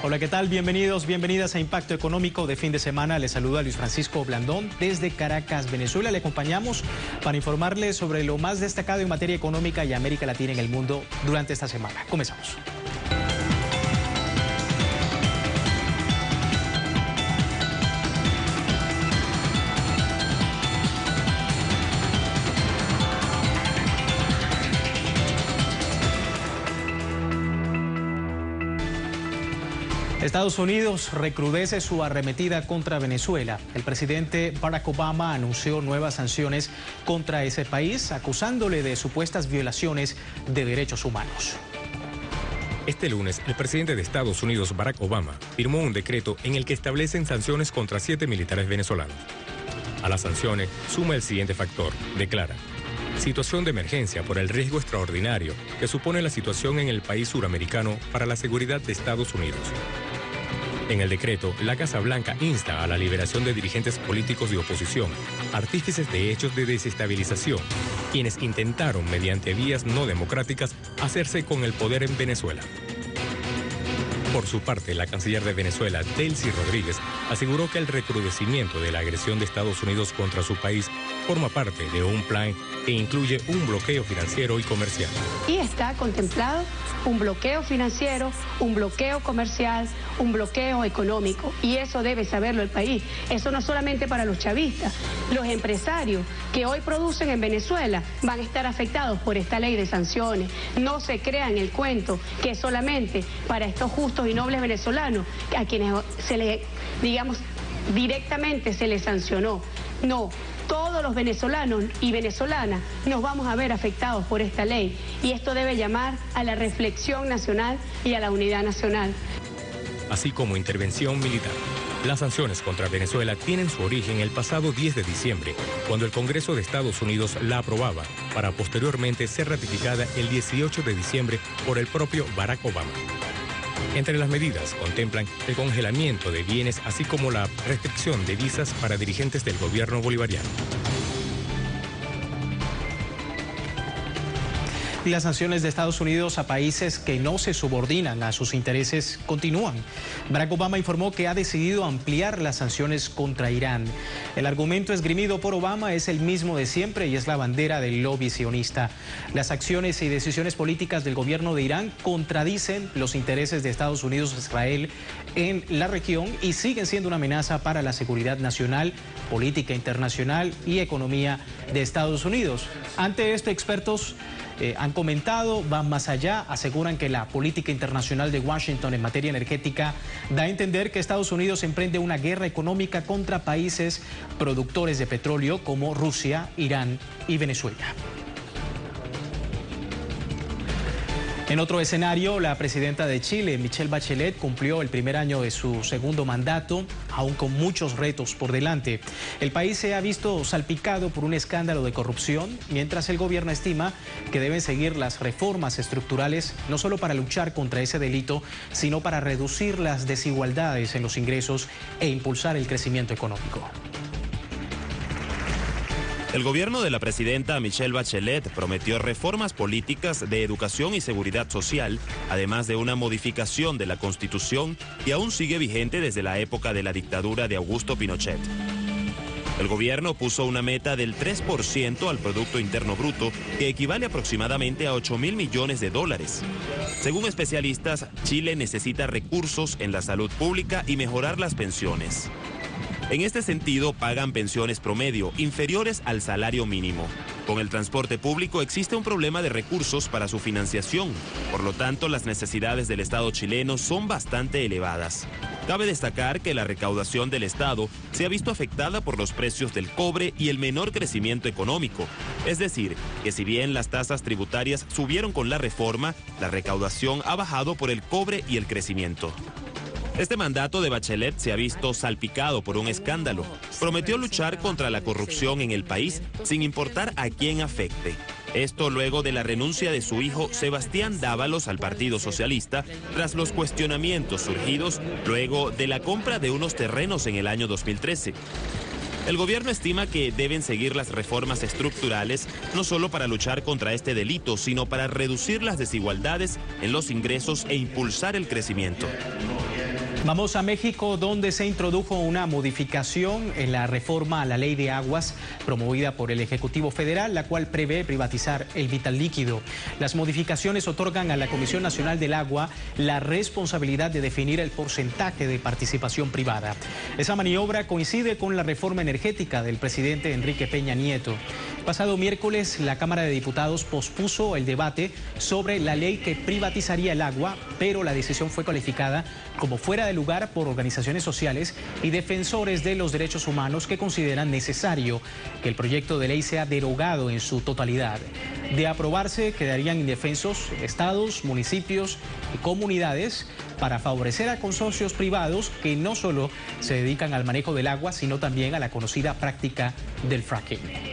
Hola, ¿qué tal? Bienvenidos, bienvenidas a Impacto Económico de fin de semana. Les saluda Luis Francisco Blandón desde Caracas, Venezuela. Le acompañamos para informarles sobre lo más destacado en materia económica y América Latina en el mundo durante esta semana. Comenzamos. Estados Unidos recrudece su arremetida contra Venezuela. El presidente Barack Obama anunció nuevas sanciones contra ese país, acusándole de supuestas violaciones de derechos humanos. Este lunes, el presidente de Estados Unidos, Barack Obama, firmó un decreto en el que establecen sanciones contra 7 militares venezolanos. A las sanciones suma el siguiente factor, declara: situación de emergencia por el riesgo extraordinario que supone la situación en el país suramericano para la seguridad de Estados Unidos. En el decreto, la Casa Blanca insta a la liberación de dirigentes políticos de oposición, artífices de hechos de desestabilización, quienes intentaron, mediante vías no democráticas, hacerse con el poder en Venezuela. Por su parte, la canciller de Venezuela, Delcy Rodríguez, aseguró que el recrudecimiento de la agresión de Estados Unidos contra su país forma parte de un plan que incluye un bloqueo financiero y comercial. Y está contemplado un bloqueo financiero, un bloqueo comercial, un bloqueo económico. Y eso debe saberlo el país. Eso no solamente para los chavistas. Los empresarios que hoy producen en Venezuela van a estar afectados por esta ley de sanciones. No se crean el cuento que solamente para estos justos y nobles venezolanos a quienes se les, digamos, directamente se les sancionó. No. Todos los venezolanos y venezolanas nos vamos a ver afectados por esta ley y esto debe llamar a la reflexión nacional y a la unidad nacional. Así como intervención militar. Las sanciones contra Venezuela tienen su origen el pasado 10 de diciembre, cuando el Congreso de Estados Unidos la aprobaba, para posteriormente ser ratificada el 18 de diciembre por el propio Barack Obama. Entre las medidas contemplan el congelamiento de bienes, así como la restricción de visas para dirigentes del gobierno bolivariano. Y las sanciones de Estados Unidos a países que no se subordinan a sus intereses continúan. Barack Obama informó que ha decidido ampliar las sanciones contra Irán. El argumento esgrimido por Obama es el mismo de siempre y es la bandera del lobby sionista. Las acciones y decisiones políticas del gobierno de Irán contradicen los intereses de Estados Unidos e Israel en la región y siguen siendo una amenaza para la seguridad nacional, política internacional y economía de Estados Unidos. Ante esto, expertos han comentado, van más allá, aseguran que la política internacional de Washington en materia energética da a entender que Estados Unidos emprende una guerra económica contra países productores de petróleo como Rusia, Irán y Venezuela. En otro escenario, la presidenta de Chile, Michelle Bachelet, cumplió el primer año de su segundo mandato, aún con muchos retos por delante. El país se ha visto salpicado por un escándalo de corrupción, mientras el gobierno estima que deben seguir las reformas estructurales, no solo para luchar contra ese delito, sino para reducir las desigualdades en los ingresos e impulsar el crecimiento económico. El gobierno de la presidenta Michelle Bachelet prometió reformas políticas de educación y seguridad social, además de una modificación de la Constitución que aún sigue vigente desde la época de la dictadura de Augusto Pinochet. El gobierno puso una meta del 3% al Producto Interno Bruto, que equivale aproximadamente a 8.000 millones de dólares. Según especialistas, Chile necesita recursos en la salud pública y mejorar las pensiones. En este sentido, pagan pensiones promedio inferiores al salario mínimo. Con el transporte público existe un problema de recursos para su financiación. Por lo tanto, las necesidades del Estado chileno son bastante elevadas. Cabe destacar que la recaudación del Estado se ha visto afectada por los precios del cobre y el menor crecimiento económico. Es decir, que si bien las tasas tributarias subieron con la reforma, la recaudación ha bajado por el cobre y el crecimiento. Este mandato de Bachelet se ha visto salpicado por un escándalo. Prometió luchar contra la corrupción en el país sin importar a quién afecte. Esto luego de la renuncia de su hijo Sebastián Dávalos al Partido Socialista, tras los cuestionamientos surgidos luego de la compra de unos terrenos en el año 2013. El gobierno estima que deben seguir las reformas estructurales no solo para luchar contra este delito, sino para reducir las desigualdades en los ingresos e impulsar el crecimiento. Vamos a México, donde se introdujo una modificación en la reforma a la Ley de Aguas promovida por el Ejecutivo Federal, la cual prevé privatizar el vital líquido. Las modificaciones otorgan a la Comisión Nacional del Agua la responsabilidad de definir el porcentaje de participación privada. Esa maniobra coincide con la reforma energética del presidente Enrique Peña Nieto. Pasado miércoles, la Cámara de Diputados pospuso el debate sobre la ley que privatizaría el agua, pero la decisión fue calificada como fuera de lugar por organizaciones sociales y defensores de los derechos humanos que consideran necesario que el proyecto de ley sea derogado en su totalidad. De aprobarse, quedarían indefensos estados, municipios y comunidades para favorecer a consorcios privados que no solo se dedican al manejo del agua, sino también a la conocida práctica del fracking.